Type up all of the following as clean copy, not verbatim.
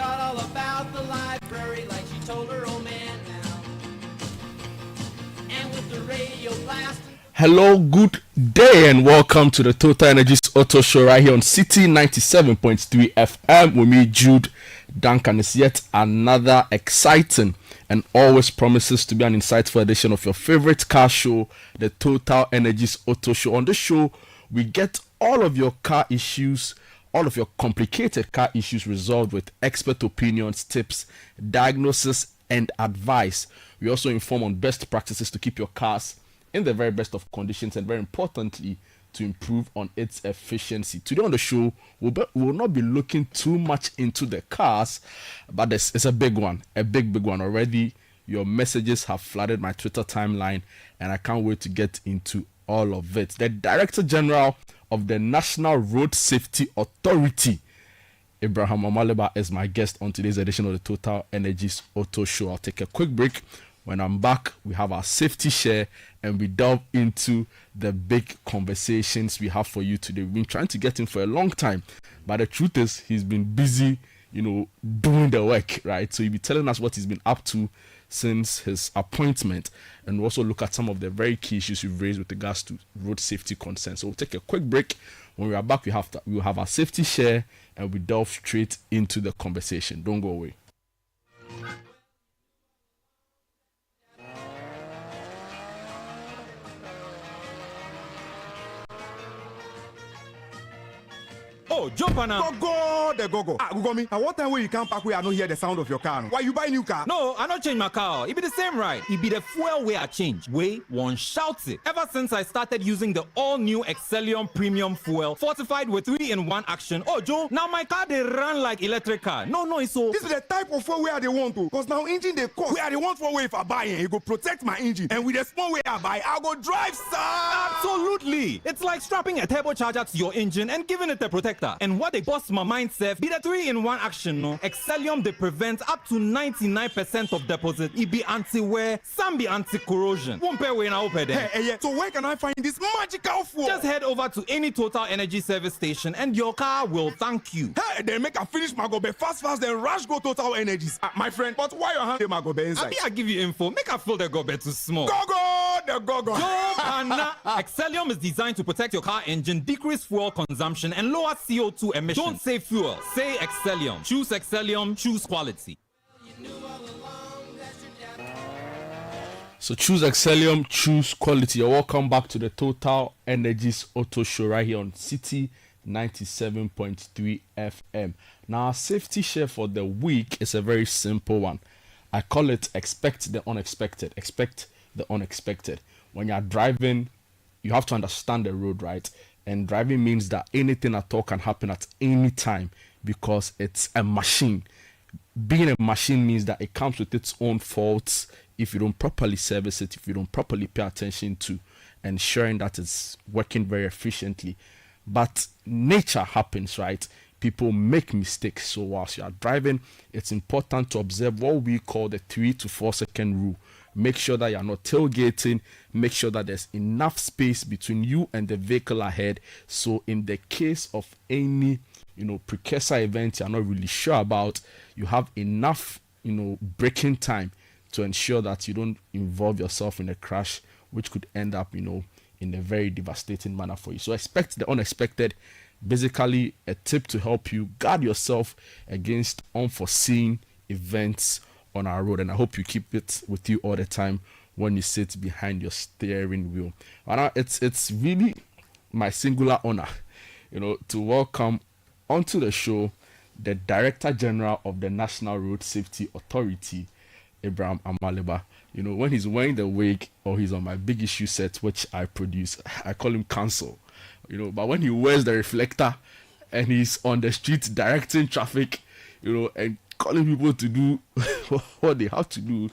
forgot all about the library like she told her old man now. And with the radio blasting. Hello, good day, and welcome to the Total Energies Auto Show right here on Citi 97.3 FM with me, Jude Duncan. It's yet another exciting and always promises to be an insightful edition of your favorite car show, the Total Energies Auto Show. On this show, we get all of your car issues, all of your complicated car issues resolved with expert opinions, tips, diagnosis, and advice. We also inform on best practices to keep your cars in the very best of conditions and, very importantly, to improve on its efficiency. Today on the show, we will not be looking too much into the cars, but it's a big one, a big one already. Your messages have flooded my Twitter timeline, and I can't wait to get into all of it. The Director General of the National Road Safety Authority, Abraham Amaliba, is my guest on today's edition of the Total Energies Auto Show. I'll take a quick break. When I'm back, we have our safety share and we delve into the big conversations we have for you today. We've been trying to get him for a long time, but the truth is he's been busy, doing the work, right? So he'll be telling us what he's been up to since his appointment, and we'll also look at some of the very key issues we've raised with regards to road safety concerns. So we'll take a quick break. When we are back, we'll have our safety share and we delve straight into the conversation. Don't go away. Oh, jump on now. Go. Ugomi, at what time when you come back where I don't hear the sound of your car? Why you buy new car? No, I don't change my car. It be the same ride. It be the fuel way I change. Way one shouts it. Ever since I started using the all-new Excellium Premium Fuel, fortified with 3-in-1 action. Oh, Joe, now my car they run like electric car. No, it's so. This is the type of fuel where they want to. Because now engine they cost. Where they want for way if I buy it, it go protect my engine. And with the small way I buy, I'll go drive, sir. Absolutely. It's like strapping a turbocharger to your engine and giving it a protector. And what they bust my mindset be the 3-in-1 action, no? Excellium they prevent up to 99% of deposit. It be anti-wear, some be anti-corrosion. Won't pay when I open there. Hey, so where can I find this magical fuel? Just head over to any Total Energy service station and your car will thank you. Hey, then make a finish my gobe fast, then rush go Total Energies. My friend, but why your hand my gobe inside? I give you info. Make a fill the gobe too small. Go. Joe Pana. Excellium is designed to protect your car engine, decrease fuel consumption, and lower CO2 emissions. Don't say fuel, say Excellium. Choose Excellium, choose quality. So choose Excellium, choose quality. You're welcome back to the Total Energies Auto Show right here on Citi 97.3 FM. Now, our safety share for the week is a very simple one. I call it expect the unexpected. Expect the unexpected. When you're driving, you have to understand the road, right? And driving means that anything at all can happen at any time because it's a machine. Being a machine means that it comes with its own faults if you don't properly service it, if you don't properly pay attention to ensuring that it's working very efficiently. But nature happens, right? People make mistakes. So whilst you are driving, it's important to observe what we call the 3 to 4 second rule. Make sure that you're not tailgating. Make sure that there's enough space between you and the vehicle ahead. So in the case of any, precursor event you're not really sure about, you have enough, braking time to ensure that you don't involve yourself in a crash, which could end up, in a very devastating manner for you. So expect the unexpected. Basically, a tip to help you guard yourself against unforeseen events on our road, and I hope you keep it with you all the time when you sit behind your steering wheel. And it's really my singular honor, to welcome onto the show the Director General of the National Road Safety Authority, Abraham Amaliba. When he's wearing the wig or he's on my big issue set, which I produce, I call him Counsel. But when he wears the reflector and he's on the street directing traffic, and calling people to do what they have to do,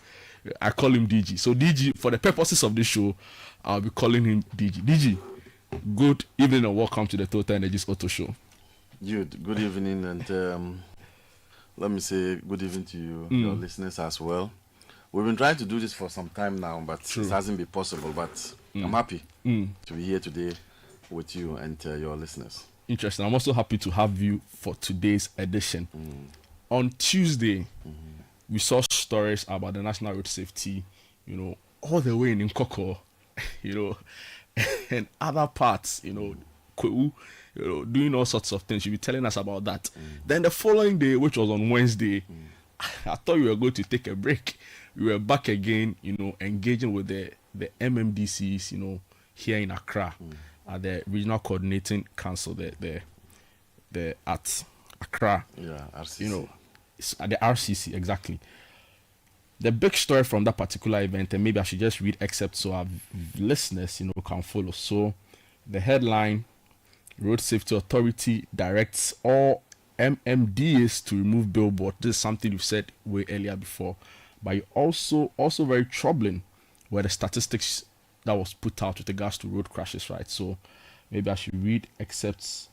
I call him DG. So DG, for the purposes of this show, I'll be calling him DG. DG, good evening and welcome to the Total Energies Auto Show. Jude, good evening, and let me say good evening to you, your listeners as well. We've been trying to do this for some time now, but it hasn't been possible. But I'm happy to be here today with you and your listeners. Interesting. I'm also happy to have you for today's edition. on Tuesday, we saw stories about the National Road Safety, all the way in Nkoko, and other parts, Kwewu, doing all sorts of things. You'll be telling us about that. Then the following day, which was on Wednesday, I thought we were going to take a break. We were back again, engaging with the MMDCs, here in Accra, at the Regional Coordinating Council, the at Accra. Yeah, RCC. It's at the RCC, exactly. The big story from that particular event, and maybe I should just read excerpts so our listeners, can follow. So, the headline: Road Safety Authority directs all MMDAs to remove billboard. This is something you've said way earlier before, but also very troubling were the statistics that was put out with regards to road crashes, right? So, maybe I should read excerpts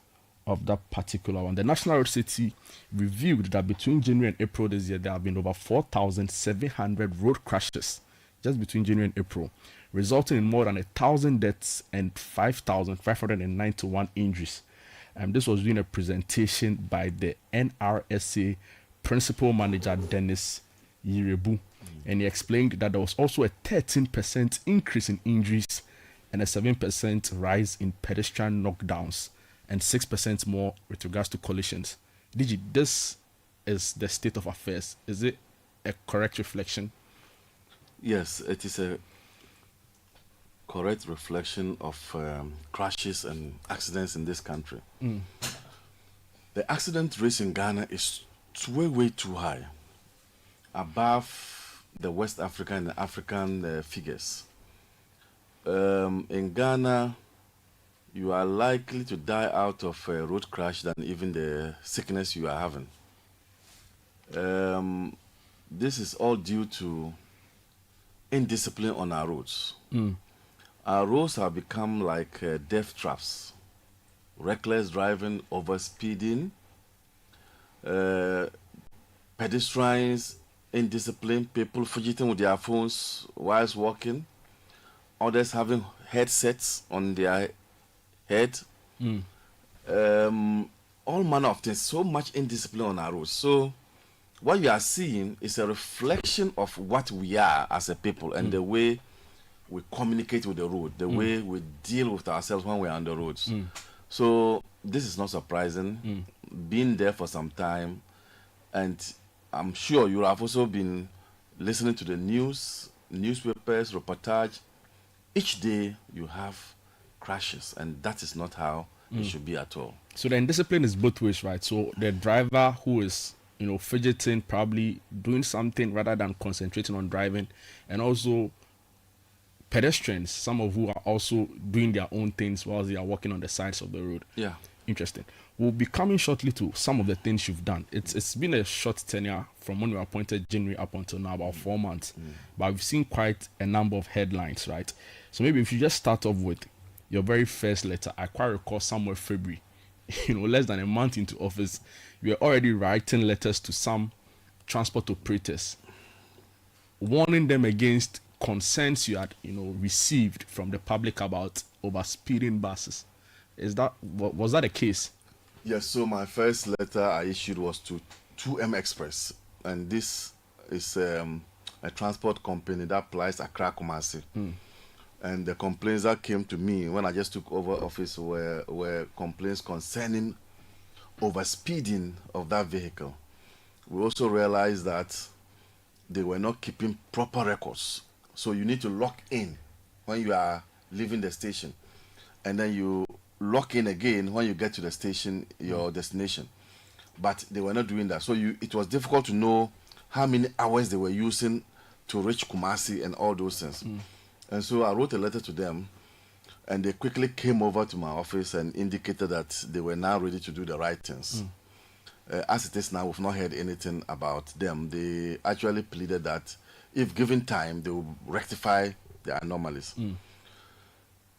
of that particular one. The National Road Safety revealed that between January and April this year, there have been over 4,700 road crashes just between January and April, resulting in more than 1,000 deaths and 5,591 injuries. This was during a presentation by the NRSA Principal Manager Dennis Yirebu, and he explained that there was also a 13% increase in injuries and a 7% rise in pedestrian knockdowns, and 6% more with regards to collisions. Digi, this is the state of affairs. Is it a correct reflection? Yes, it is a correct reflection of crashes and accidents in this country. The accident rate in Ghana is way too high, above the West African and the African figures. In Ghana, you are likely to die out of a road crash than even the sickness you are having. This is all due to indiscipline on our roads. Our roads have become like death traps. Reckless driving, overspeeding, pedestrians, indiscipline, people fidgeting with their phones whilst walking, others having headsets on their head, all manner of things. So much indiscipline on our roads. So what you are seeing is a reflection of what we are as a people and the way we communicate with the road, the way we deal with ourselves when we're on the roads. So this is not surprising. Been there for some time, and I'm sure you have also been listening to the news, newspapers, reportage. Each day you have crashes, and that is not how it should be at all. So the indiscipline is both ways, right? So the driver who is, fidgeting, probably doing something rather than concentrating on driving, and also pedestrians, some of who are also doing their own things while they are walking on the sides of the road. Yeah. Interesting. We'll be coming shortly to some of the things you've done. It's been a short tenure from when we were appointed January up until now, about 4 months. But we've seen quite a number of headlines, right? So maybe if you just start off with your very first letter, I quite recall somewhere February, less than a month into office, you were already writing letters to some transport operators, warning them against concerns you had, received from the public about overspeeding buses. Was that the case? Yes, so my first letter I issued was to 2M Express, and this is a transport company that applies Accra Kumasi. And the complaints that came to me when I just took over office were complaints concerning overspeeding of that vehicle. We also realized that they were not keeping proper records. So you need to lock in when you are leaving the station, and then you lock in again when you get to the station, your destination. But they were not doing that. So it was difficult to know how many hours they were using to reach Kumasi and all those things. And so I wrote a letter to them, and they quickly came over to my office and indicated that they were now ready to do the right things. As it is now, we've not heard anything about them. They actually pleaded that if given time, they will rectify the anomalies.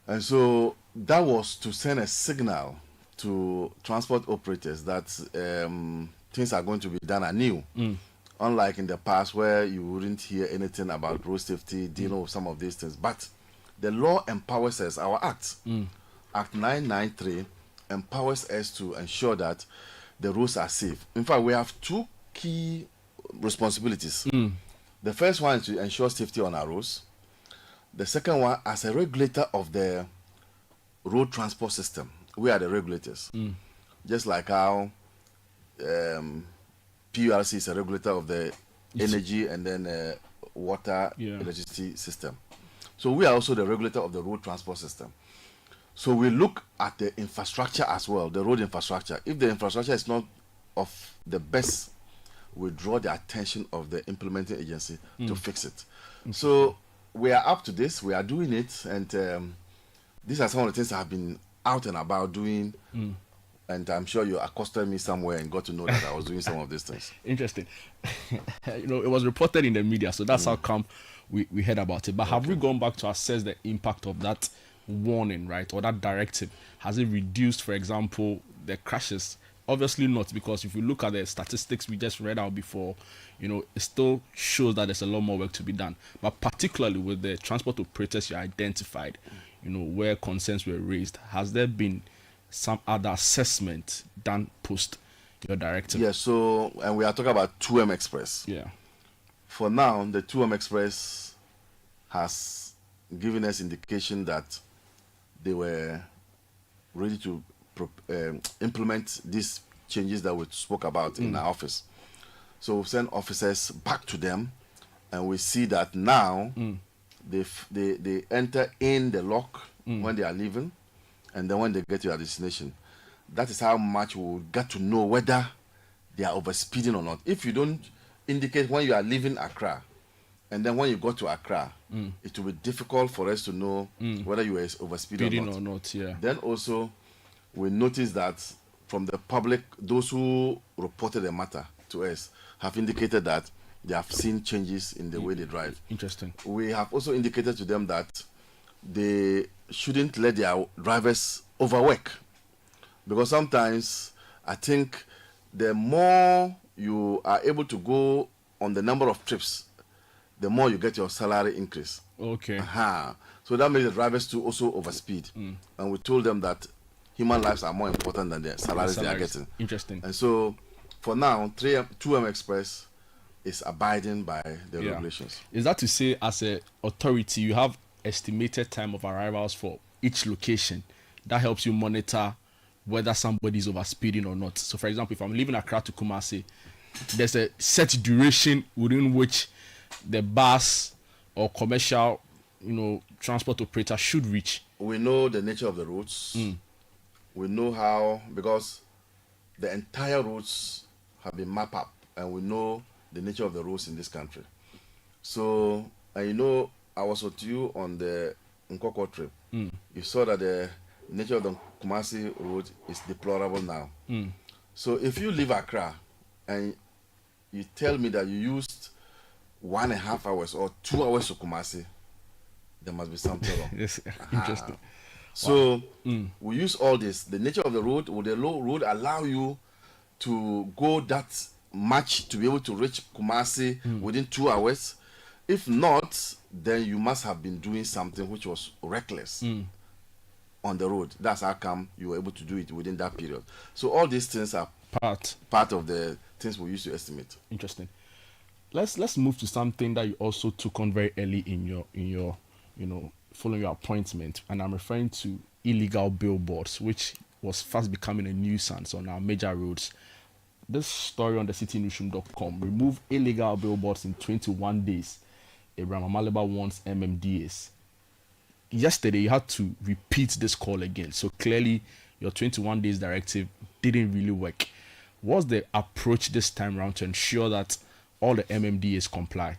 And so that was to send a signal to transport operators that things are going to be done anew. Unlike in the past where you wouldn't hear anything about road safety, dealing with some of these things. But the law empowers us, our act, Act 993, empowers us to ensure that the roads are safe. In fact, we have two key responsibilities. The first one is to ensure safety on our roads. The second one, as a regulator of the road transport system, we are the regulators. Just like how PURC is a regulator of the energy and then water, electricity system. So we are also the regulator of the road transport system. So we look at the infrastructure as well, the road infrastructure. If the infrastructure is not of the best, we draw the attention of the implementing agency to fix it. So we are up to this, we are doing it, and these are some of the things I have been out and about doing. And I'm sure you accosted me somewhere and got to know that I was doing some of these things. Interesting. It was reported in the media, so that's how come we heard about it. But have we gone back to assess the impact of that warning, right, or that directive? Has it reduced, for example, the crashes? Obviously not, because if you look at the statistics we just read out before, it still shows that there's a lot more work to be done. But particularly with the transport operators you identified, where concerns were raised, has there been some other assessment done post your directive? Yeah, so, and we are talking about 2M Express. Yeah. For now, the 2M Express has given us indication that they were ready to implement these changes that we spoke about in our office. So we send officers back to them, and we see that now they enter in the lock when they are leaving, and then when they get to their destination. That is how much we will get to know whether they are overspeeding or not. If you don't indicate when you are leaving Accra, and then when you go to Accra, it will be difficult for us to know whether you are overspeeding or not. Then also, we noticed that from the public, those who reported the matter to us have indicated that they have seen changes in the way they drive. Interesting. We have also indicated to them that they shouldn't let their drivers overwork, because sometimes I think the more you are able to go on the number of trips, the more you get your salary increase. Okay. So that makes the drivers to also overspeed. And we told them that human lives are more important than the salaries they are getting. Interesting. And so for now, 2M Express is abiding by the regulations. Is that to say, as an authority, you have estimated time of arrivals for each location? That helps you monitor whether somebody is overspeeding or not. So for example, if I'm leaving Accra to Kumasi, there's a set duration within which the bus or commercial transport operator should reach. We know the nature of the routes. We know how, because the entire routes have been mapped up, and we know the nature of the roads in this country. So, and I was with you on the Nkoko trip. You saw that the nature of the Kumasi road is deplorable now. So if you leave Accra and you tell me that you used 1.5 hours or 2 hours to Kumasi, there must be something wrong. Yes, interesting. So we use all this. The nature of the road, will the low road allow you to go that much to be able to reach Kumasi within 2 hours? If not, then you must have been doing something which was reckless on the road. That's how come you were able to do it within that period. So all these things are part of the things we use to estimate. Interesting. Let's move to something that you also took on very early in your following your appointment, and I'm referring to illegal billboards, which was fast becoming a nuisance on our major roads. This story on the citinewsroom.com: remove illegal billboards in 21 days. Abraham Amaliba wants MMDAs. Yesterday, you had to repeat this call again. So clearly, your 21 days directive didn't really work. What's the approach this time around to ensure that all the MMDAs comply?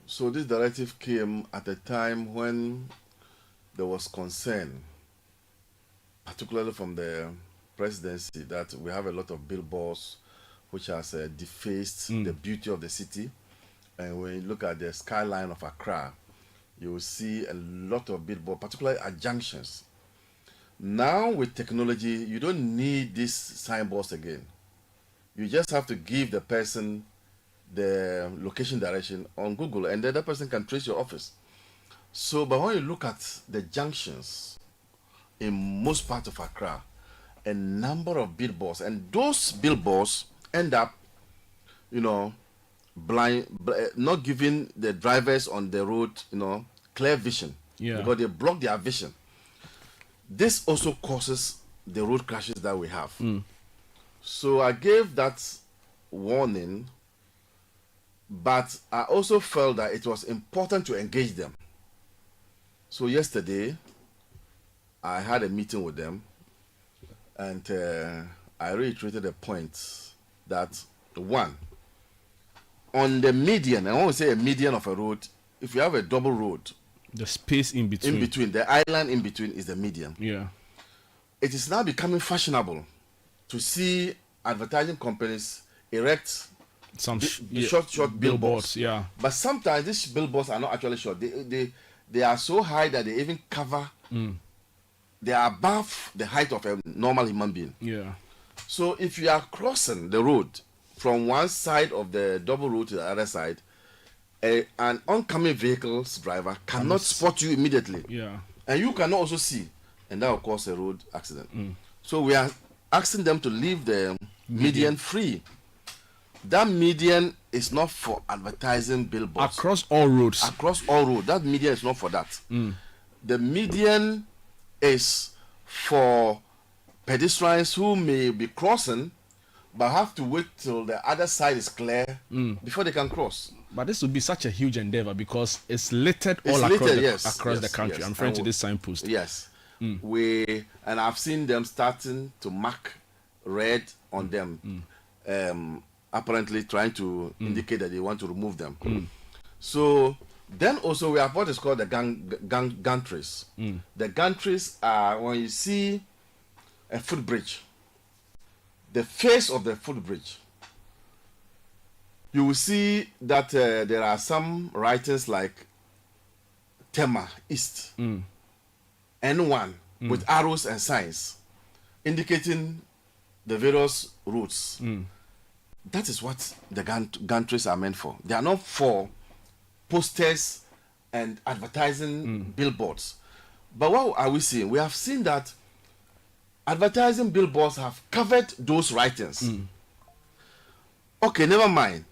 So this directive came at a time when there was concern, particularly from the presidency, that we have a lot of billboards which has defaced the beauty of the city. And when you look at the skyline of Accra, you will see a lot of billboards, particularly at junctions. Now with technology, you don't need these signboards again. You just have to give the person the location direction on Google, and then that person can trace your office. So, but when you look at the junctions in most parts of Accra, a number of billboards, and those billboards end up not giving the drivers on the road, clear vision. Yeah. Because they block their vision. This also causes the road crashes that we have. So I gave that warning, but I also felt that it was important to engage them. So yesterday, I had a meeting with them, and I reiterated the point that, one, on the median, and when we say a median of a road, if you have a double road, the space in between. The island in between is the median. Yeah. It is now becoming fashionable to see advertising companies erect Some short billboards. Yeah. But sometimes these billboards are not actually short. They are so high that they even cover. They are above the height of a normal human being. Yeah. So if you are crossing the road from one side of the double road to the other side, an oncoming vehicle's driver cannot spot you immediately. Yeah. And you cannot also see, and that will cause a road accident. So we are asking them to leave the median free. That median is not for advertising billboards. Across all roads. Across all roads. That median is not for that. The median is for pedestrians who may be crossing but have to wait till the other side is clear before they can cross. But this would be such a huge endeavor because it's littered across the country. Yes. I'm referring to this signpost. Yes. And I've seen them starting to mark red on them, apparently trying to indicate that they want to remove them. So then also we have what is called the gantries. The gantries are when you see a footbridge, the face of the footbridge, you will see that there are some writings like Tema East, N1 with arrows and signs indicating the various routes. That is what the gantries are meant for. They are not for posters and advertising billboards. But what are we seeing? We have seen that advertising billboards have covered those writings. Okay, never mind.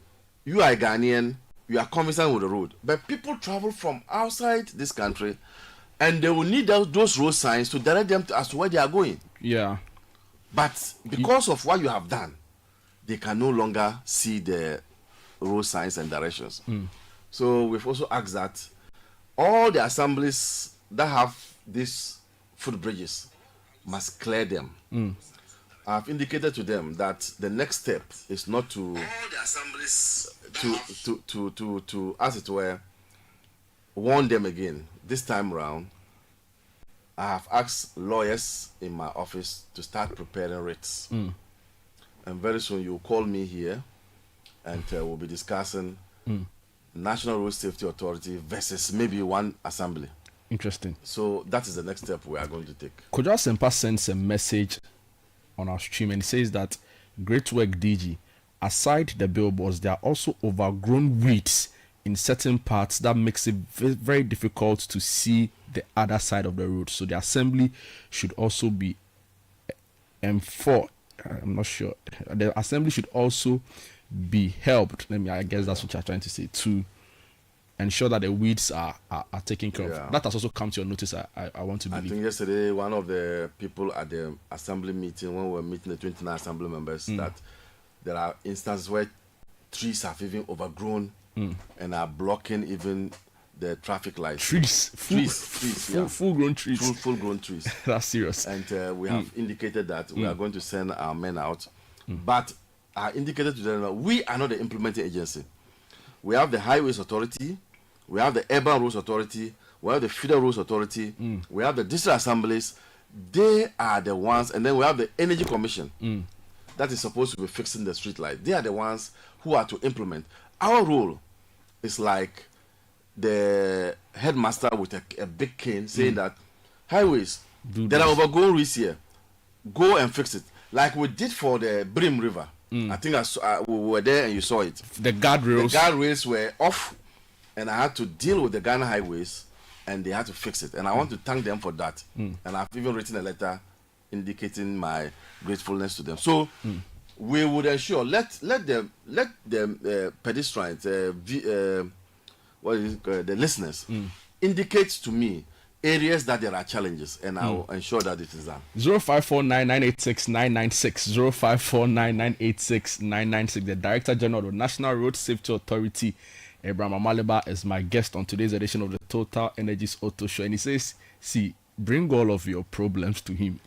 You are a Ghanaian, you are conversant with the road. But people travel from outside this country and they will need those road signs to direct them as to where they are going. Yeah. But because of what you have done, they can no longer see the road signs and directions. So we've also asked that all the assemblies that have these footbridges must clear them. I've indicated to them that the next step is not to all the assemblies to as it were warn them again. This time around, I have asked lawyers in my office to start preparing writs. And very soon you'll call me here and we'll be discussing National Road Safety Authority versus maybe one assembly. Interesting. So that is the next step we are going to take. Kojo Asempa sends a message on our stream and says that great work, DG. Aside the billboards, there are also overgrown weeds in certain parts that makes it very difficult to see the other side of the road. So the assembly should also be enforced. I'm not sure. The assembly should also be helped. I guess that's what you're trying to say, to ensure that the weeds are taken care of. That has also come to your notice, I want to believe. I think yesterday one of the people at the assembly meeting, when we were meeting the 29 assembly members, that there are instances where trees have even overgrown and are blocking even the traffic lights. Full-grown trees. Full-grown trees. That's serious. And we have indicated that we are going to send our men out. But I indicated to them that we are not the implementing agency. We have the Highways Authority, we have the Urban Roads Authority, we have the Federal Roads Authority, we have the district assemblies. They are the ones, and then we have the Energy Commission that is supposed to be fixing the street light. They are the ones who are to implement. Our role is like the headmaster with a big cane saying that highways, there are overgrown roads here. Go and fix it. Like we did for the Brim River. I think we were there and you saw it. The guardrails. The guardrails were off, and I had to deal with the Ghana highways, and they had to fix it. And I want to thank them for that. And I've even written a letter indicating my gratefulness to them. So we would ensure let the pedestrians, what is it, the listeners, indicate to me areas that there are challenges, and I will ensure that it is done. 0549986996 0549986996. The Director General of the National Road Safety Authority, Abraham Amaliba, is my guest on today's edition of the Total Energies Auto Show, and he says, "See, bring all of your problems to him.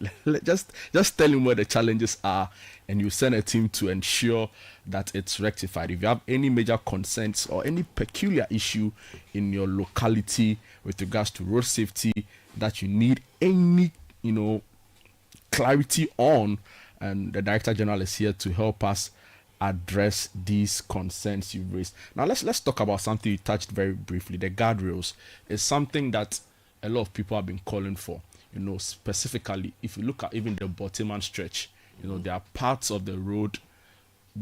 just tell him where the challenges are, and you send a team to ensure that it's rectified. If you have any major concerns or any peculiar issue in your locality with regards to road safety that you need any, clarity on, and the Director General is here to help us address these concerns you've raised. Now let's talk about something you touched very briefly. The guardrails is something that a lot of people have been calling for. Specifically, if you look at even the Botiman stretch, there are parts of the road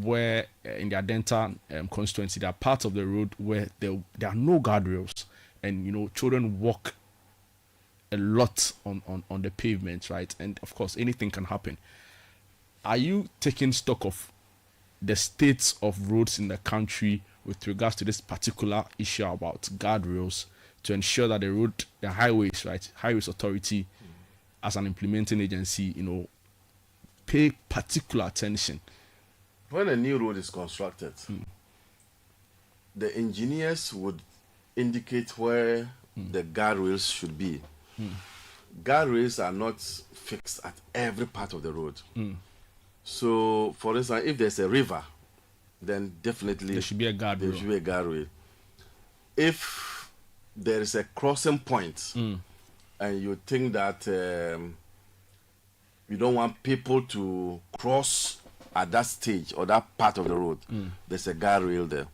where in the Adenta constituency, there are parts of the road where there are no guardrails, and children walk a lot on the pavement, right? And of course, anything can happen. Are you taking stock of the states of roads in the country with regards to this particular issue about guardrails, to ensure that the highways, right, Highways Authority, as an implementing agency, pay particular attention? When a new road is constructed, the engineers would indicate where the guardrails should be. Guardrails are not fixed at every part of the road. So, for instance, if there's a river, then definitely there should be a guardrail. There should be a guardrail. If there is a crossing point, and you think that you don't want people to cross at that stage or that part of the road, there's a guardrail there.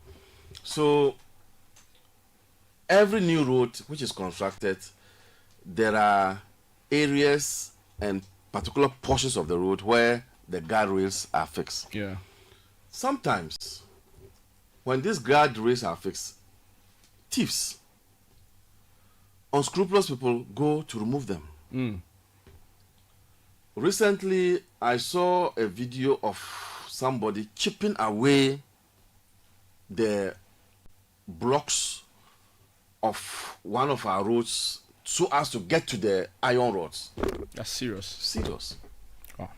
So every new road which is constructed, there are areas and particular portions of the road where the guardrails are fixed. Yeah. Sometimes when these guardrails are fixed, thieves, unscrupulous people go to remove them. Recently, I saw a video of somebody chipping away the blocks of one of our roads so as to get to the iron rods. That's serious. Serious. Wow.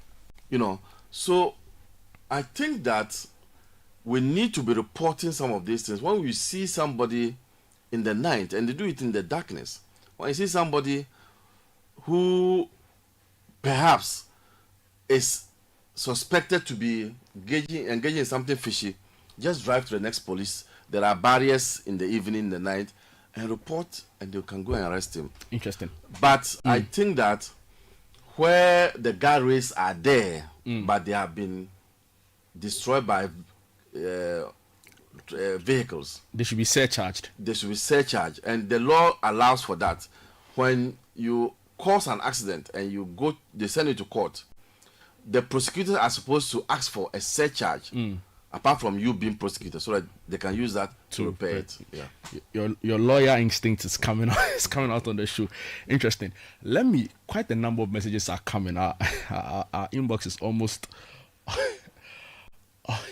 So I think that we need to be reporting some of these things. When we see somebody in the night, and they do it in the darkness, when you see somebody who perhaps is suspected to be engaging in something fishy, just drive to the next police. There are barriers in the evening, in the night, and report, and they can go and arrest him. Interesting. But I think that where the guardrails are there, but they have been destroyed by vehicles, they should be surcharged. They should be surcharged, and the law allows for that. When you cause an accident and they send you to court, the prosecutors are supposed to ask for a surcharge, apart from you being prosecuted, so that they can use that to repair it. Yeah. Your lawyer instinct is coming out. It's coming out on the show. Interesting. Quite a number of messages are coming. Our inbox is almost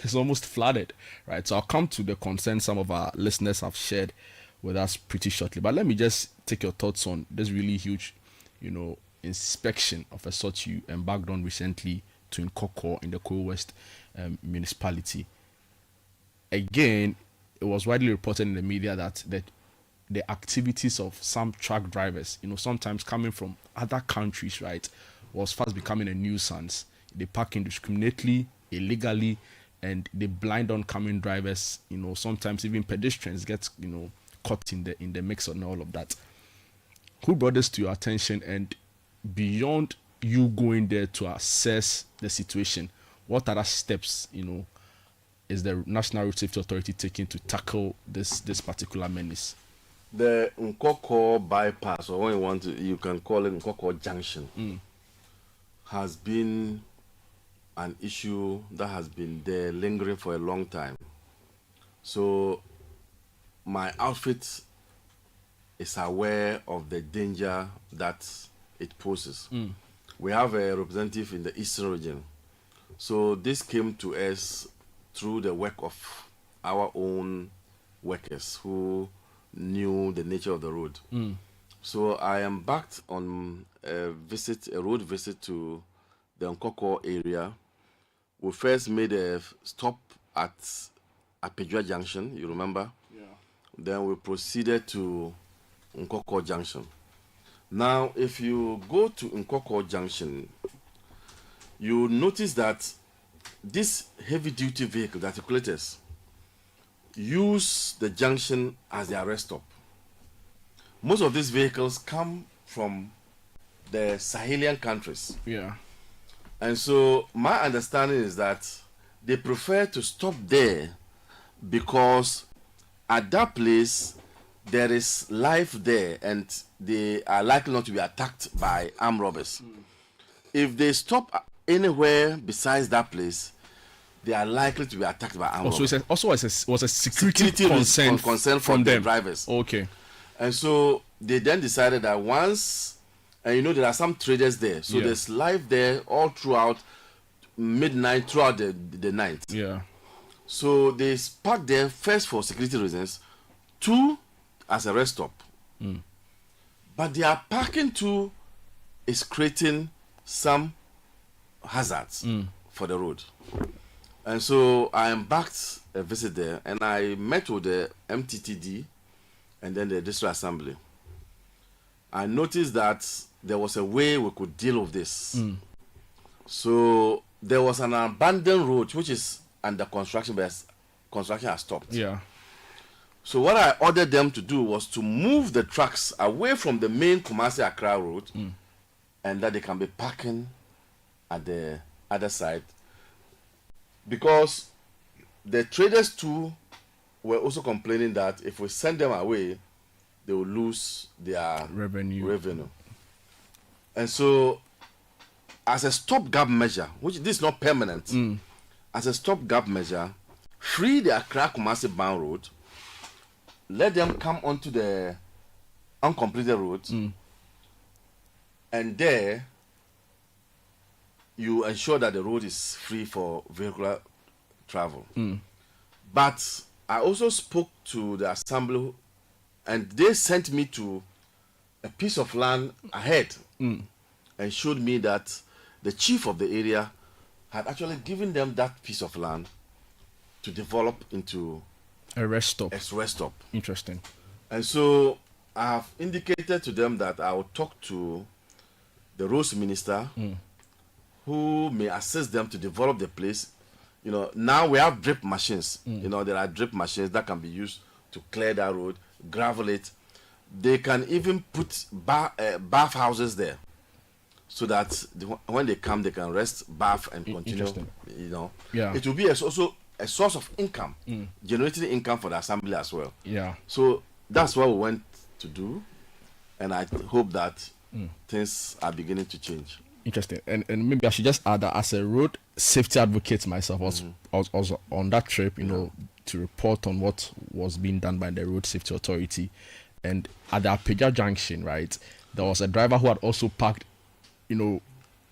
it's almost flooded, right? So I'll come to the concerns some of our listeners have shared with us pretty shortly. But let me just take your thoughts on this really huge, inspection of a sort you embarked on recently to Nkoko in the Kowe West municipality. Again, it was widely reported in the media that the activities of some truck drivers, sometimes coming from other countries, right, was fast becoming a nuisance. They park indiscriminately, illegally, and they blind oncoming drivers. Sometimes even pedestrians get caught in the mix and all of that. Who brought this to your attention? And beyond you going there to assess the situation, what other steps is the National Road Safety Authority taking to tackle this particular menace? The Nkoko bypass, or when you can call it Nkoko Junction, has been an issue that has been there lingering for a long time. So my outfit is aware of the danger that it poses. We have a representative in the Eastern region So this came to us through the work of our own workers who knew the nature of the road. So I am backed on a road visit to the Nkoko area. We first made a stop at Apejua Junction, you remember? Yeah. Then we proceeded to Nkoko Junction. Now, if you go to Nkoko Junction, you notice that this heavy-duty vehicle, the articulators, use the junction as their rest stop. Most of these vehicles come from the Sahelian countries. Yeah. And so my understanding is that they prefer to stop there because at that place there is life there and they are likely not to be attacked by armed robbers. If they stop anywhere besides that place, they are likely to be attacked by armed robbers. So it was a security concern from the them. drivers. Okay. And so they then decided that once, and you know there are some traders there, so there's life there all throughout midnight, throughout the night. Yeah. So they parked there first for security reasons, two as a rest stop. But their parking too is creating some hazards for the road. And so I embarked a visit there and I met with the MTTD and then the district assembly. I noticed that there was a way we could deal with this. So there was an abandoned road which is under construction, but construction has stopped. Yeah. So what I ordered them to do was to move the trucks away from the main Kumasi Accra road and that they can be parking at the other side. Because the traders too were also complaining that if we send them away, they will lose their revenue. And so, as a stopgap measure, which this is not permanent, as a stopgap measure, free the Accra Kumasi Bound Road, let them come onto the uncompleted road, and there you ensure that the road is free for vehicular travel. But I also spoke to the assembly and they sent me to a piece of land ahead and showed me that the chief of the area had actually given them that piece of land to develop into a rest stop. Interesting. And so I have indicated to them that I will talk to the roads minister who may assist them to develop the place. You know, now we have drip machines. You know, there are drip machines that can be used to clear that road, gravel it. They can even put bath houses there so that when they come, they can rest, bath, and continue. You know, it will be also a source of income, generating income for the assembly as well. Yeah. So that's what we went to do, and I hope that things are beginning to change. Interesting. And maybe I should just add that as a road safety advocate myself, I was on that trip, you know, to report on what was being done by the Road Safety Authority. And at the Apejua Junction, right, there was a driver who had also parked, you know,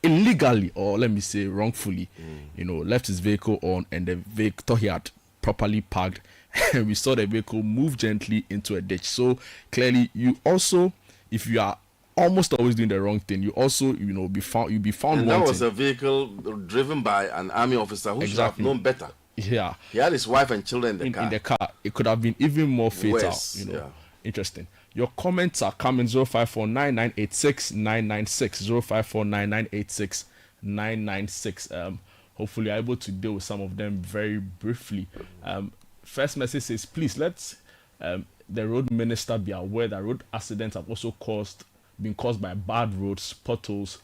illegally, or let me say wrongfully, you know, left his vehicle on, and the vehicle he had properly parked. We saw the vehicle move gently into a ditch. So clearly, you also, if you are almost always doing the wrong thing, you also, you know, you'll be found and wanting. That was a vehicle driven by an army officer who should have known better. Yeah. He had his wife and children in the car. It could have been even more fatal. Worse, you know. Interesting. Your comments are coming 0549986 996 hopefully you're able to deal with some of them very briefly. First message says, please let the road minister be aware that road accidents have also been caused by bad roads, potholes,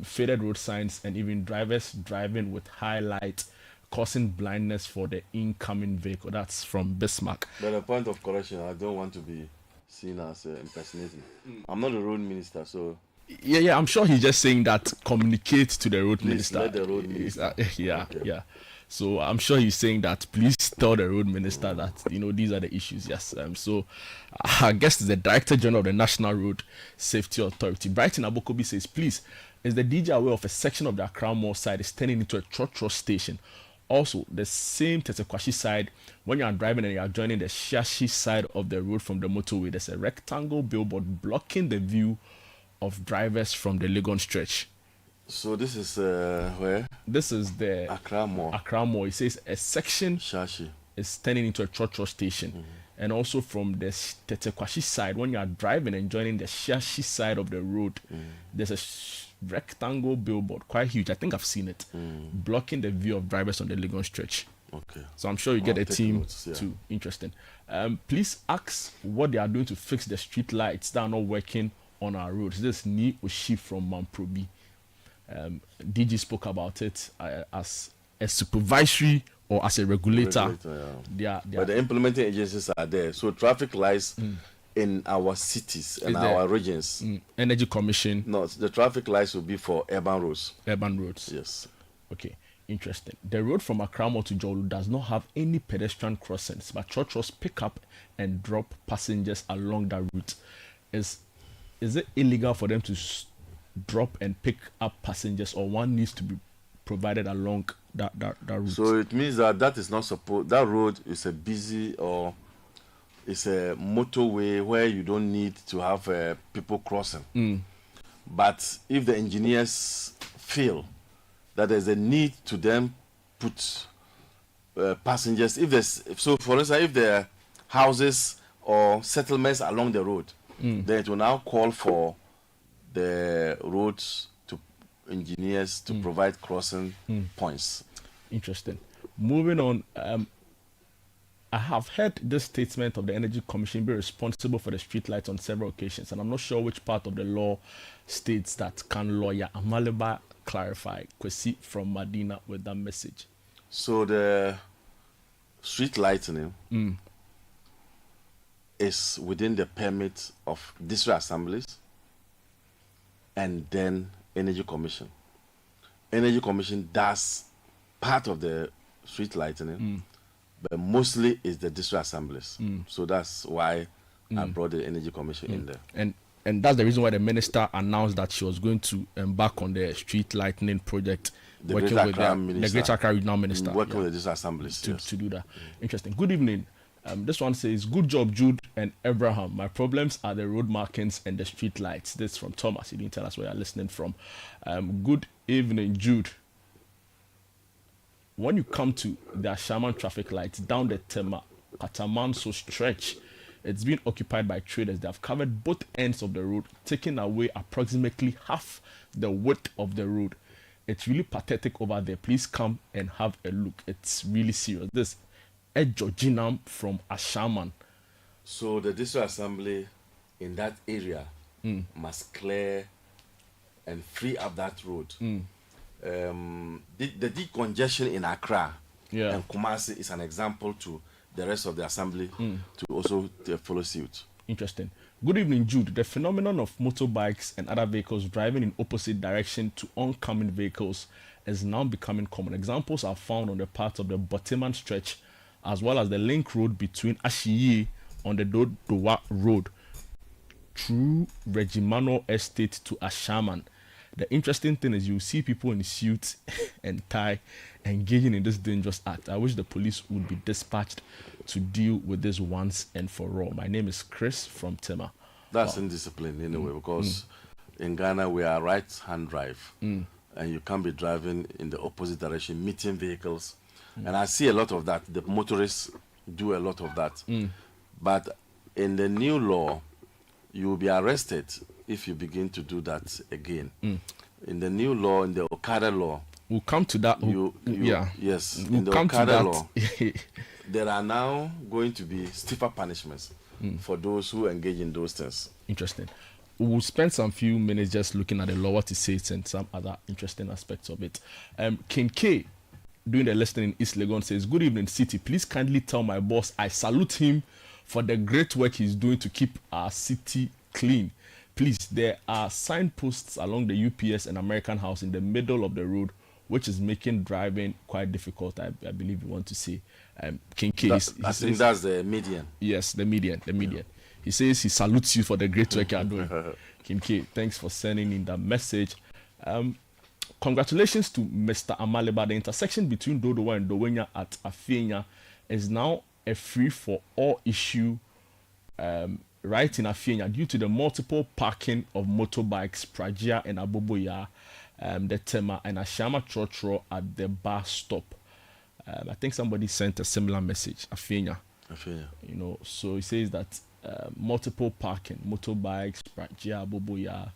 faded road signs, and even drivers driving with high light, causing blindness for the incoming vehicle. That's from Bismarck. But a point of correction, I don't want to be seen as impersonating. I'm not a road minister, so. Yeah, I'm sure he's just saying that communicate to the road Please minister. let the road minister. Yeah. So I'm sure he's saying that please tell the road minister that these are the issues. Yes. So I guess the Director General of the National Road Safety Authority, Brighton Abokobi, says, please, is the DJ aware of a section of the Accra Mall side is turning into a trotro station? Also, the same Tetekwashi side, when you are driving and you are joining the Shashi side of the road from the motorway, there's a rectangle billboard blocking the view of drivers from the Legon stretch. So this is where? This is the Accra Mall. Accra Mall. It says a section Shashi is turning into a trotro station. And also from the Tetekwashi side, when you are driving and joining the Shashi side of the road, there's a rectangle billboard, quite huge. I think I've seen it, blocking the view of drivers on the Legon stretch. Okay. So I'm sure you get a team notes, yeah. too. Interesting. Please ask what they are doing to fix the street lights that are not working on our roads. This is Ni Oshi from Mamprobi. DG spoke about it as a supervisory or as a regulator. But the implementing agencies are there. So traffic lights in our cities and our regions. Energy Commission. No, the traffic lights will be for urban roads. Urban roads. Yes. Okay. Interesting. The road from Accra Mall to Jolu does not have any pedestrian crossings, but trotros pick up and drop passengers along that route. Is it illegal for them to drop and pick up passengers, or one needs to be provided along that route? So it means that is not supposed. That road is a busy or it's a motorway where you don't need to have people crossing. But if the engineers feel that there's a need to then put passengers, for instance, if there are houses or settlements along the road, then it will now call for the roads to engineers to provide crossing points. Interesting. Moving on, I have heard this statement of the Energy Commission be responsible for the street lights on several occasions, and I'm not sure which part of the law states that. Can lawyer Amaliba clarify? Kwesi from Medina with that message. So the street lighting is within the permit of district assemblies and then Energy Commission. Energy Commission does part of the street lighting, but mostly is the district assemblies. So that's why I brought the Energy Commission in there. And that's the reason why the minister announced that she was going to embark on the street lightning project, working with the Greater Accra Regional Minister. Working with the district assemblies to do that. Interesting. Good evening. This one says, good job, Jude and Abraham. My problems are the road markings and the street lights. This is from Thomas. He didn't tell us where you're listening from. Good evening, Jude. When you come to the Ashaman traffic lights down the Tema Katamanso stretch, it's been occupied by traders. They have covered both ends of the road, taking away approximately half the width of the road. It's really pathetic over there. Please come and have a look. It's really serious. This Ejojinam from Ashaman. So the district assembly in that area must clear and free up that road. The decongestion in Accra and Kumasi is an example to the rest of the assembly to also follow suit. Interesting. Good evening, Jude. The phenomenon of motorbikes and other vehicles driving in opposite direction to oncoming vehicles is now becoming common. Examples are found on the parts of the Boteman stretch, as well as the link road between Ashiye on the Dodowa Road through Regimano Estate to Ashaman. The interesting thing is you see people in suits and tie engaging in this dangerous act. I wish the police would be dispatched to deal with this once and for all. My name is Chris from Tema. That's indiscipline anyway, because in Ghana we are right-hand drive, and you can't be driving in the opposite direction, meeting vehicles. And I see a lot of that. The motorists do a lot of that. But in the new law, you will be arrested if you begin to do that again. In the new law, in the Okada law, we'll come to that. Yes, we'll in the Okada law, there are now going to be stiffer punishments for those who engage in those things. Interesting. We'll spend some few minutes just looking at the law, what it says, and some other interesting aspects of it. King K, doing the listening in East Legon, says, good evening, City. Please kindly tell my boss I salute him for the great work he's doing to keep our city clean. Please, there are signposts along the UPS and American House in the middle of the road. which is making driving quite difficult. I believe you want to say. Kinke, I think that's the median. Yes, the median. He says he salutes you for the great work you're doing. Kinke, thanks for sending in that message. Congratulations to Mr. Amaliba. The intersection between Dodowa and Dowenya at Afenya is now a free-for-all issue right in Afenya due to the multiple parking of motorbikes, Prajia and Aboboya, the Tema and Ashama Trotro at the bus stop. I think somebody sent a similar message, Afenya. You know, so he says that multiple parking, motorbikes, Prajia, Aboboya.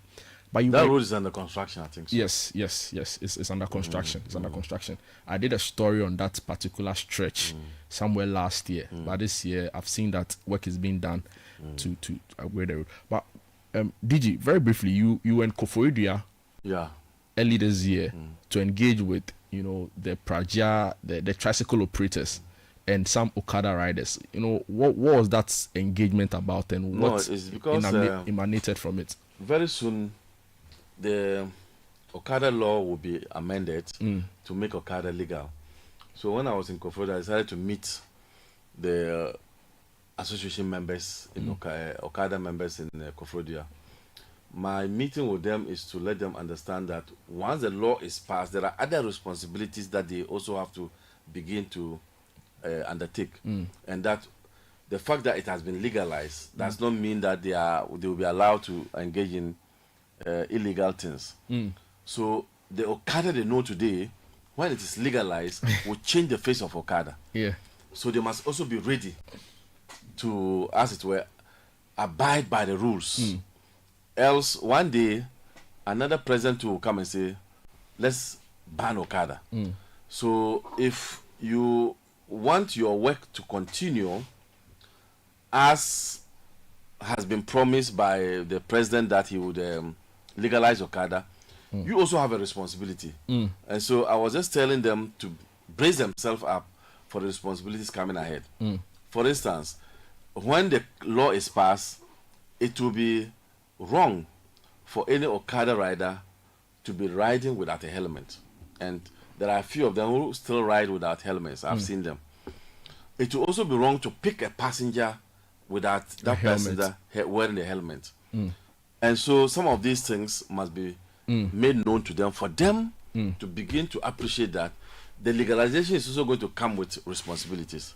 But that road is under construction, I think so. Yes. It's under construction. It's under construction. I did a story on that particular stretch somewhere last year. But this year, I've seen that work is being done to upgrade the road. But DG, very briefly, you went Koforidua early this year to engage with, you know, the Prajia, the tricycle operators and some Okada riders. You know, what was that engagement about, and what emanated from it? Very soon, the Okada law will be amended to make Okada legal. So when I was in Koforidua, I decided to meet the association members in Okada members in Koforidua. My meeting with them is to let them understand that once the law is passed, there are other responsibilities that they also have to begin to undertake, and that the fact that it has been legalized does not mean that they will be allowed to engage in illegal things. So the Okada they know today, when it is legalized, will change the face of Okada. So they must also be ready to, as it were, abide by the rules. Else one day another president will come and say, let's ban Okada. So if you want your work to continue as has been promised by the president that he would legalize Okada, you also have a responsibility. And so I was just telling them to brace themselves up for the responsibilities coming ahead. For instance, when the law is passed, it will be wrong for any Okada rider to be riding without a helmet. And there are a few of them who still ride without helmets. I've seen them. It will also be wrong to pick a passenger without that passenger wearing a helmet. And so some of these things must be made known to them for them to begin to appreciate that the legalization is also going to come with responsibilities.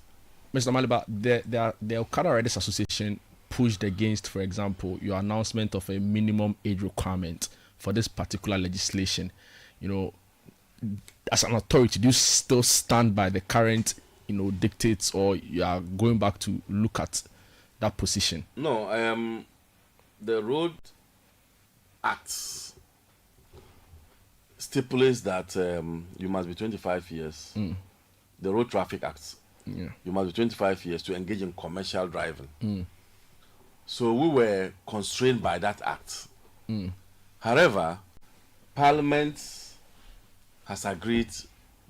Mr. Amaliba, the Okada Riders Association pushed against, for example, your announcement of a minimum age requirement for this particular legislation. You know, as an authority, do you still stand by the current, you know, dictates, or you are going back to look at that position? No, the Road Act stipulates that you must be 25 years. The Road Traffic Act, you must be 25 years to engage in commercial driving. So we were constrained by that act. However, Parliament has agreed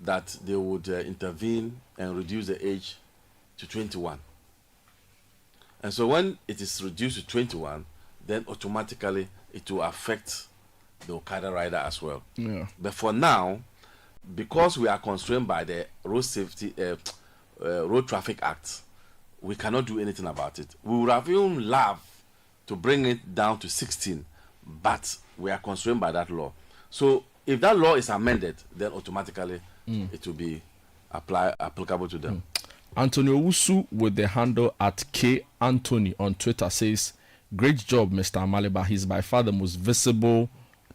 that they would intervene and reduce the age to 21. And so when it is reduced to 21, then automatically it will affect the Okada rider as well. But for now, because we are constrained by the Road Traffic Act, we cannot do anything about it. We would have even loved to bring it down to 16, but we are constrained by that law. So if that law is amended, then automatically it will be applicable to them. Anthony Owusu with the handle at K Anthony on Twitter says, "Great job, Mr. Amaliba. He's by far the most visible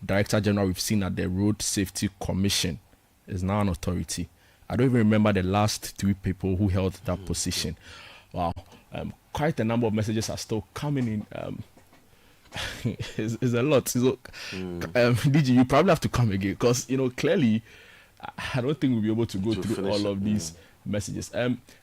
Director General we've seen at the Road Safety Commission. Is now an authority. I don't even remember the last 3 people who held that position." Wow. Quite a number of messages are still coming in. It's a lot. So, DG, you probably have to come again because, you know, clearly, I don't think we'll be able to go through all of these messages.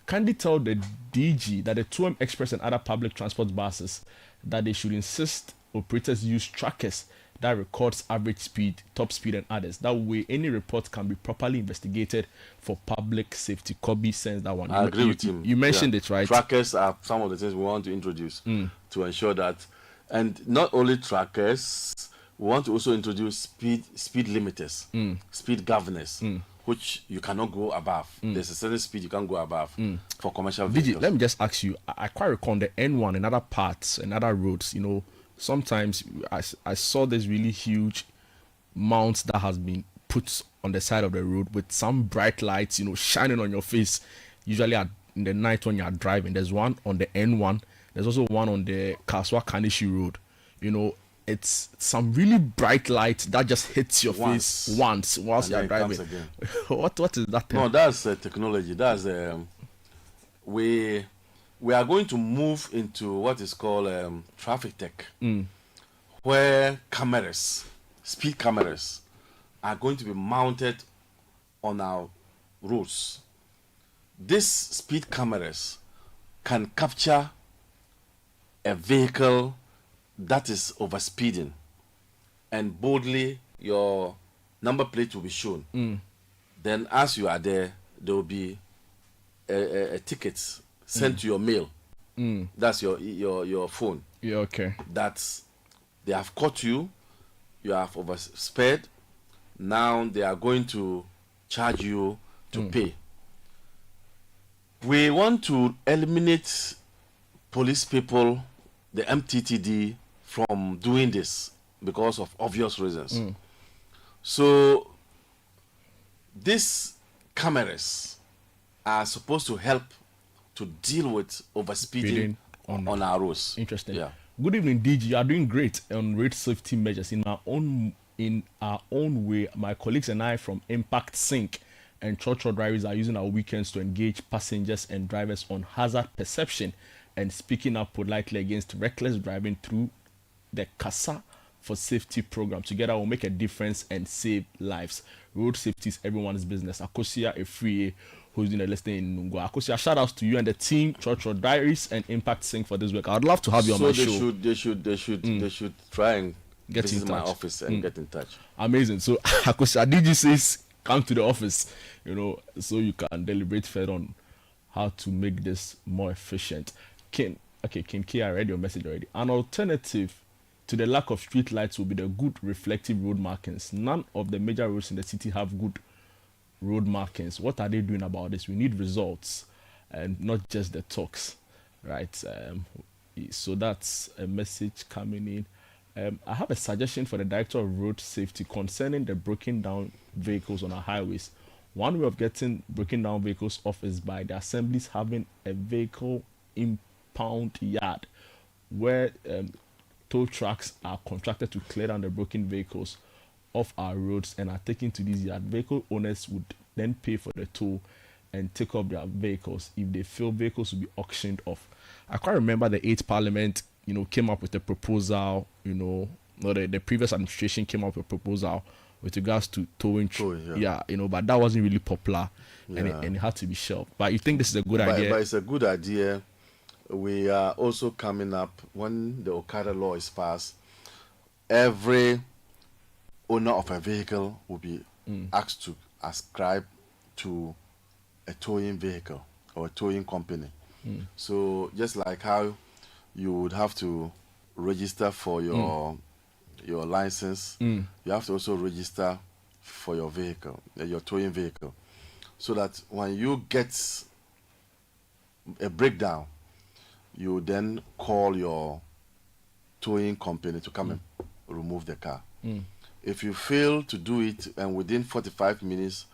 Can they tell the DG that the 2M Express and other public transport buses that they should insist operators use trackers that records average speed, top speed, and others? That way, any report can be properly investigated for public safety. Kobe sends that one. I agree with him. You mentioned it, right? Trackers are some of the things we want to introduce to ensure that, and not only trackers, we want to also introduce speed limiters, speed governors, which you cannot go above. There's a certain speed you can't go above for commercial vehicles. Let me just ask you. I quite recall on the N1 and other parts and other roads. Sometimes I saw this really huge mount that has been put on the side of the road with some bright lights, shining on your face. Usually in the night when you are driving. There's one on the N1. There's also one on the Kaswa Kanishi Road. It's some really bright light that just hits your face once whilst you're driving. What is that thing? No, that's technology. That's we are going to move into what is called traffic tech, where speed cameras, are going to be mounted on our roads. These speed cameras can capture a vehicle that is overspeeding, and boldly your number plate will be shown. Then as you are there will be a ticket sent to your mail. That's your phone. Yeah, okay. That's they have caught you have oversped. Now they are going to charge you to pay. We want to eliminate police people, the MTTD, from doing this because of obvious reasons. So these cameras are supposed to help to deal with overspeeding on our roads. Interesting. Yeah. Good evening, DG. You are doing great on road safety measures. In our own way, my colleagues and I from Impact Sync and Church drivers are using our weekends to engage passengers and drivers on hazard perception and speaking up politely against reckless driving through the CASA for Safety program. Together we'll make a difference and save lives. Road safety is everyone's business. Akosia Efrie, who's doing a listing in Nungwa. Akosia, shout outs to you and the team, Church Diaries and Impact Sync for this week. I'd love to have you on my show. They should try and get in touch. My office and get in touch. Amazing. So Akosia, DG says come to the office, so you can deliberate further on how to make this more efficient. King K, I read your message already. An alternative to the lack of street lights will be the good reflective road markings. None of the major roads in the city have good road markings. What are they doing about this? We need results and not just the talks, right? So that's a message coming in. I have a suggestion for the Director of Road Safety concerning the broken down vehicles on our highways. One way of getting broken down vehicles off is by the assemblies having a vehicle impound yard where tow trucks are contracted to clear down the broken vehicles off our roads and are taken to these yard. Vehicle owners would then pay for the tow and take up their vehicles. If they fail, vehicles will be auctioned off. I can't remember the 8th Parliament, came up with a proposal, the previous administration came up with a proposal with regards to towing. But that wasn't really popular and it had to be shelved. But you think this is a good idea? But it's a good idea. We are also coming up when the Okada law is passed. Every owner of a vehicle will be asked to ascribe to a towing vehicle or a towing company. So just like how you would have to register for your license, you have to also register for your vehicle, your towing vehicle, so that when you get a breakdown, you then call your towing company to come and remove the car. If you fail to do it and within 45 minutes,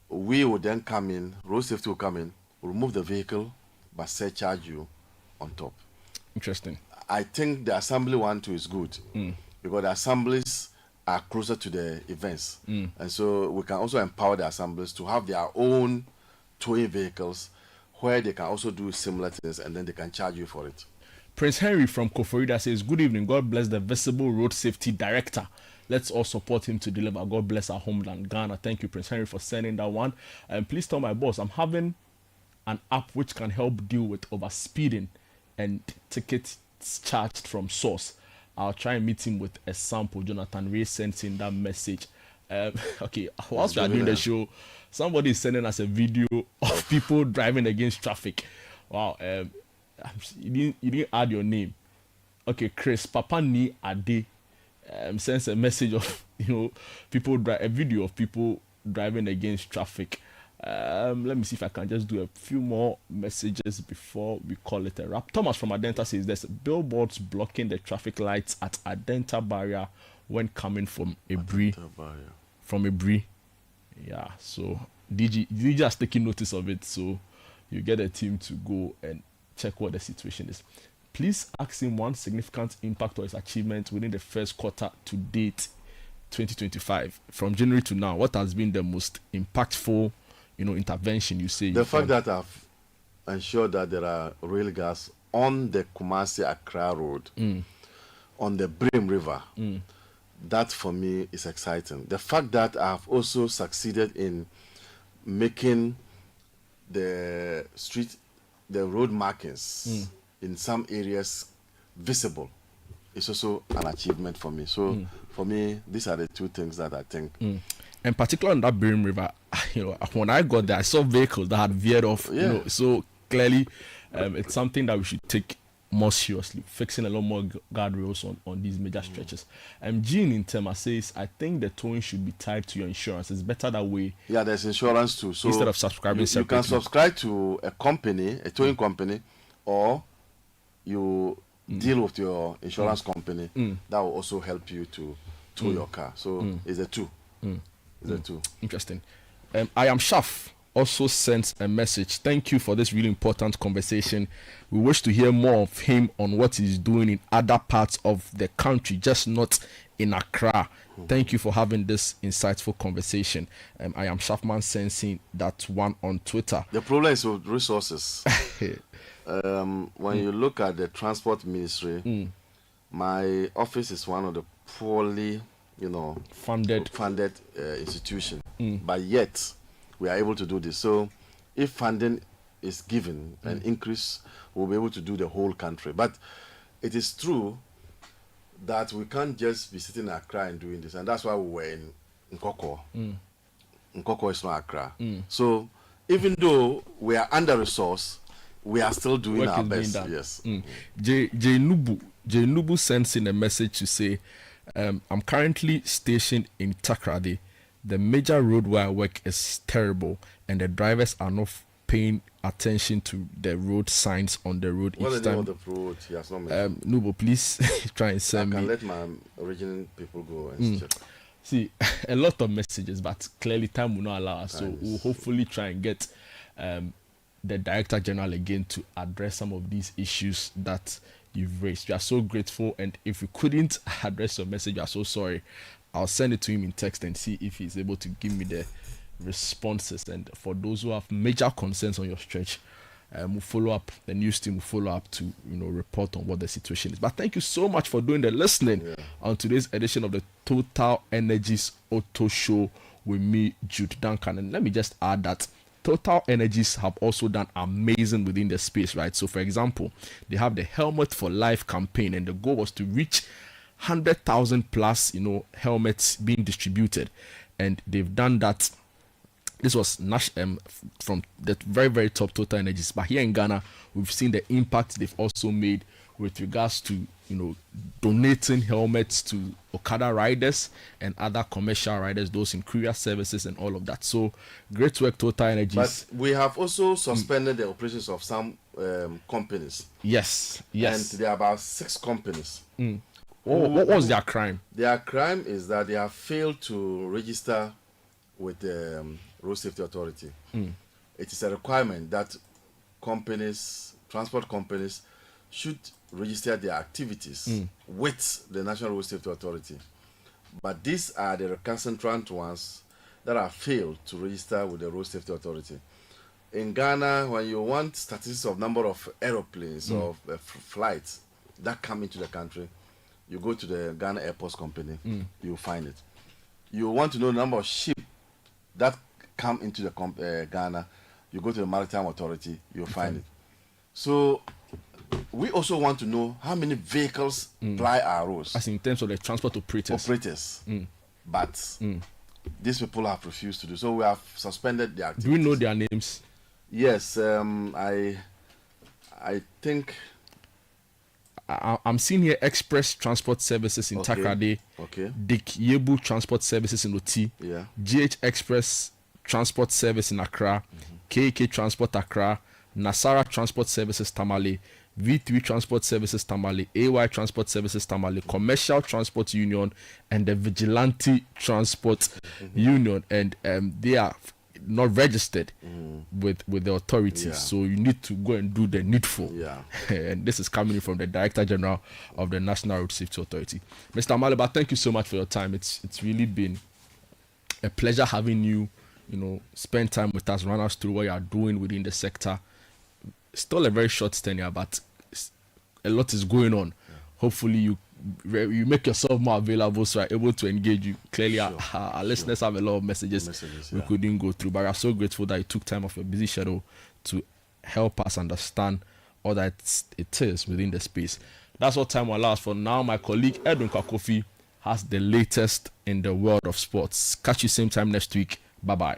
we will then come in, road safety will come in, remove the vehicle, but surcharge you on top. Interesting. I think the assembly one too is good because the assemblies are closer to the events. And so we can also empower the assemblies to have their own towing vehicles where they can also do similar things and then they can charge you for it. Prince Henry from Koforida says, good evening. God bless the Visible Road Safety Director. Let's all support him to deliver. God bless our homeland, Ghana. Thank you, Prince Henry, for sending that one. And please tell my boss, I'm having an app which can help deal with overspeeding and tickets charged from source. I'll try and meet him with a sample. Jonathan Ray sent in that message. Whilst we are doing the show, somebody is sending us a video of people driving against traffic. Wow. You didn't add your name. Okay, Chris Papa Ni Ade sends a message of people a video of people driving against traffic. Let me see if I can just do a few more messages before we call it a wrap. Thomas from Adenta says there's billboards blocking the traffic lights at Adenta barrier when coming from Ebri. From Ebri. Yeah, so DG has taken notice of it, so you get a team to go and check what the situation is. Please ask him one significant impact or his achievement within the first quarter to date 2025. From January to now, what has been the most impactful intervention you say? The fact that I've ensured that there are rail gas on the Kumasi Accra Road, on the Brim River, that for me is exciting. The fact that I've also succeeded in making the road markings in some areas visible is also an achievement for me. So for me, these are the two things that I think. And particularly on that Brim River, when I got there, I saw vehicles that had veered off. So clearly, it's something that we should take more seriously, fixing a lot more guardrails on these major stretches. Jean in Tema says, I think the towing should be tied to your insurance. It's better that way. Yeah, there's insurance too. So instead of subscribing separately. You can subscribe to a company, a towing company, or you deal with your insurance company. That will also help you to tow your car. So it's a two. It's a two. Interesting. I am Shaf also sent a message. Thank you for this really important conversation. We wish to hear more of him on what he's doing in other parts of the country, just not in Accra. Thank you for having this insightful conversation. I am Shafman sensing that one on Twitter. The problem is with resources. When you look at the transport ministry, my office is one of the poorly funded institution, but yet we are able to do this. So if funding is given an increase, we'll be able to do the whole country. But it is true that we can't just be sitting in Accra and doing this, and that's why we were in Nkoko. Nkoko is not Accra. So even though we are under resourced, we are still doing our best. Yes. J Nubu sends in a message to say, I'm currently stationed in Takrady. The major road where I work is terrible, and the drivers are not paying attention to the road signs on the road what each time. What the road? He has not mentioned. Nubo, please try and send me. I can let my original people go and check. See, a lot of messages, but clearly time will not allow us. So we'll hopefully try and get the Director General again to address some of these issues that you've raised. We are so grateful, and if we couldn't address your message, we are so sorry. I'll send it to him in text and see if he's able to give me the responses. And for those who have major concerns on your stretch, we'll follow up. The news team will follow up to report on what the situation is. But thank you so much for doing the listening on today's edition of the Total Energies Auto Show with me, Jude Duncan. And let me just add that Total Energies have also done amazing within the space, right? So, for example, they have the Helmet for Life campaign, and the goal was to reach 100,000 plus, helmets being distributed, and they've done that. This was from the very, very top Total Energies. But here in Ghana, we've seen the impact they've also made with regards to, donating helmets to Okada riders and other commercial riders, those in courier services and all of that. So great work, Total Energies. But we have also suspended the operations of some companies. Yes. And there are about 6 companies. What was their crime? Their crime is that they have failed to register with the Road Safety Authority. It is a requirement that transport companies, should register their activities with the National Road Safety Authority. But these are the recalcitrant ones that have failed to register with the Road Safety Authority. In Ghana, when you want statistics of number of aeroplanes or flights that come into the country, you go to the Ghana Airports Company, you'll find it. You want to know the number of ships that come into the Ghana, you go to the Maritime Authority, you'll find it. So we also want to know how many vehicles ply our roads. As in terms of the transport operators. But these people have refused to do so. We have suspended their activities. Do we know their names? Yes, I think I'm seeing here Express Transport Services in Okay. Takrade, Okay. Dick Yebu Transport Services in Oti, Yeah. GH Express Transport Service in Accra, KK Transport Accra, Nasara Transport Services Tamale, V3 Transport Services Tamale, AY Transport Services Tamale, Commercial Transport Union, and the Vigilante Transport Union. And they are not registered with the authorities, Yeah. so you need to go and do the needful. Yeah. And this is coming from the Director General of the National Road Safety Authority. Mr. Amaliba, thank you so much for your time. It's really been a pleasure having you, spend time with us, run us through what you are doing within the sector. Still a very short tenure, but a lot is going on. Hopefully you make yourself more available so we're able to engage you. Clearly, our listeners have a lot of messages we couldn't go through, but we are so grateful that you took time off your busy schedule to help us understand all that it is within the space. That's what time will last for now. My colleague Edwin Kakofi has the latest in the world of sports. Catch you same time next week. Bye-bye.